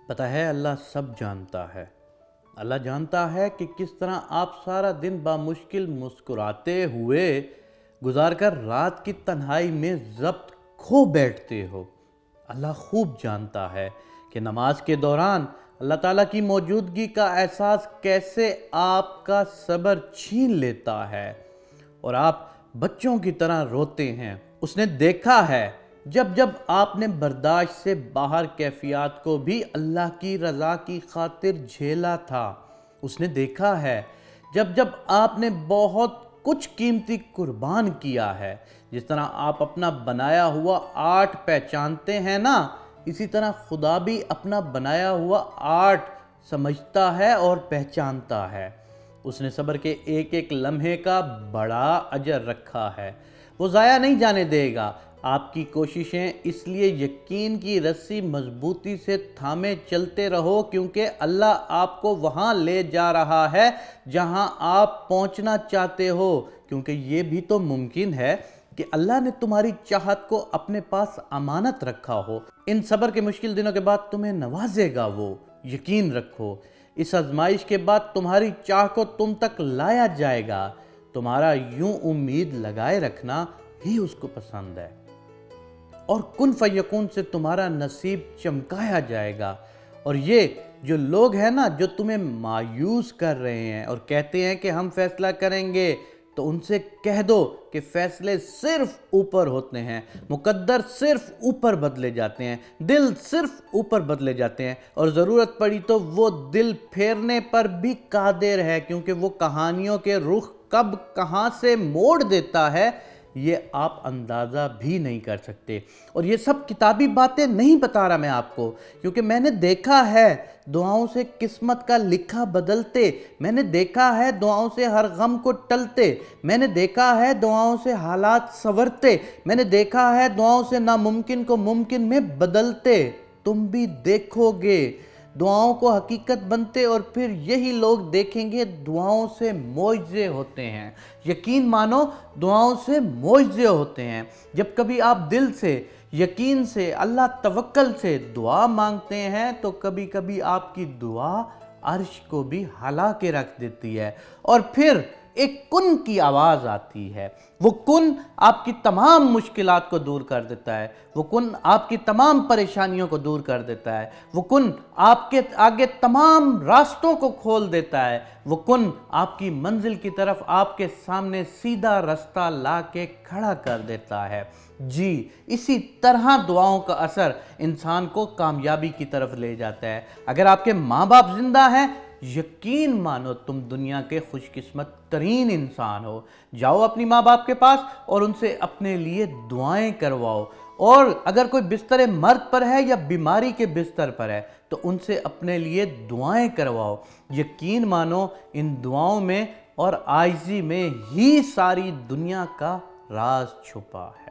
پتہ ہے اللہ سب جانتا ہے۔ اللہ جانتا ہے کہ کس طرح آپ سارا دن بامشکل مسکراتے ہوئے گزار کر رات کی تنہائی میں ضبط کھو بیٹھتے ہو۔ اللہ خوب جانتا ہے کہ نماز کے دوران اللہ تعالیٰ کی موجودگی کا احساس کیسے آپ کا صبر چھین لیتا ہے اور آپ بچوں کی طرح روتے ہیں۔ اس نے دیکھا ہے جب آپ نے برداشت سے باہر کیفیات کو بھی اللہ کی رضا کی خاطر جھیلا تھا۔ اس نے دیکھا ہے جب آپ نے بہت کچھ قیمتی قربان کیا ہے۔ جس طرح آپ اپنا بنایا ہوا آرٹ پہچانتے ہیں نا، اسی طرح خدا بھی اپنا بنایا ہوا آرٹ سمجھتا ہے اور پہچانتا ہے۔ اس نے صبر کے ایک ایک لمحے کا بڑا اجر رکھا ہے۔ وہ ضائع نہیں جانے دے گا۔ آپ کی کوششیں اس لیے یقین کی رسی مضبوطی سے تھامے چلتے رہو، کیونکہ اللہ آپ کو وہاں لے جا رہا ہے جہاں آپ پہنچنا چاہتے ہو، کیونکہ یہ بھی تو ممکن ہے کہ اللہ نے تمہاری چاہت کو اپنے پاس امانت رکھا ہو۔ ان صبر کے مشکل دنوں کے بعد تمہیں نوازے گا وہ، یقین رکھو۔ اس آزمائش کے بعد تمہاری چاہ کو تم تک لایا جائے گا۔ تمہارا یوں امید لگائے رکھنا ہی اس کو پسند ہے، اور کن فیکون سے تمہارا نصیب چمکایا جائے گا۔ اور یہ جو لوگ ہیں نا جو تمہیں مایوس کر رہے ہیں اور کہتے ہیں کہ ہم فیصلہ کریں گے، تو ان سے کہہ دو کہ فیصلے صرف اوپر ہوتے ہیں، مقدر صرف اوپر بدلے جاتے ہیں، دل صرف اوپر بدلے جاتے ہیں، اور ضرورت پڑی تو وہ دل پھیرنے پر بھی قادر ہے، کیونکہ وہ کہانیوں کے رخ کب کہاں سے موڑ دیتا ہے یہ آپ اندازہ بھی نہیں کر سکتے۔ اور یہ سب کتابی باتیں نہیں بتا رہا میں آپ کو، کیونکہ میں نے دیکھا ہے دعاؤں سے قسمت کا لکھا بدلتے، میں نے دیکھا ہے دعاؤں سے ہر غم کو ٹلتے، میں نے دیکھا ہے دعاؤں سے حالات سنورتے، میں نے دیکھا ہے دعاؤں سے ناممکن کو ممکن میں بدلتے۔ تم بھی دیکھو گے دعاؤں کو حقیقت بنتے، اور پھر یہی لوگ دیکھیں گے دعاؤں سے معجزے ہوتے ہیں۔ یقین مانو دعاؤں سے معجزے ہوتے ہیں۔ جب کبھی آپ دل سے، یقین سے، اللہ توکل سے دعا مانگتے ہیں تو کبھی کبھی آپ کی دعا عرش کو بھی ہلا کے رکھ دیتی ہے، اور پھر ایک کن کی آواز آتی ہے۔ وہ کن آپ کی تمام مشکلات کو دور کر دیتا ہے، وہ کن آپ کی تمام پریشانیوں کو دور کر دیتا ہے، وہ کن آپ کے آگے تمام راستوں کو کھول دیتا ہے، وہ کن آپ کی منزل کی طرف آپ کے سامنے سیدھا راستہ لا کے کھڑا کر دیتا ہے۔ جی، اسی طرح دعاؤں کا اثر انسان کو کامیابی کی طرف لے جاتا ہے۔ اگر آپ کے ماں باپ زندہ ہیں، یقین مانو تم دنیا کے خوش قسمت ترین انسان ہو۔ جاؤ اپنی ماں باپ کے پاس اور ان سے اپنے لیے دعائیں کرواؤ، اور اگر کوئی بستر مرگ پر ہے یا بیماری کے بستر پر ہے تو ان سے اپنے لیے دعائیں کرواؤ۔ یقین مانو ان دعاؤں میں اور عاجزی میں ہی ساری دنیا کا راز چھپا ہے۔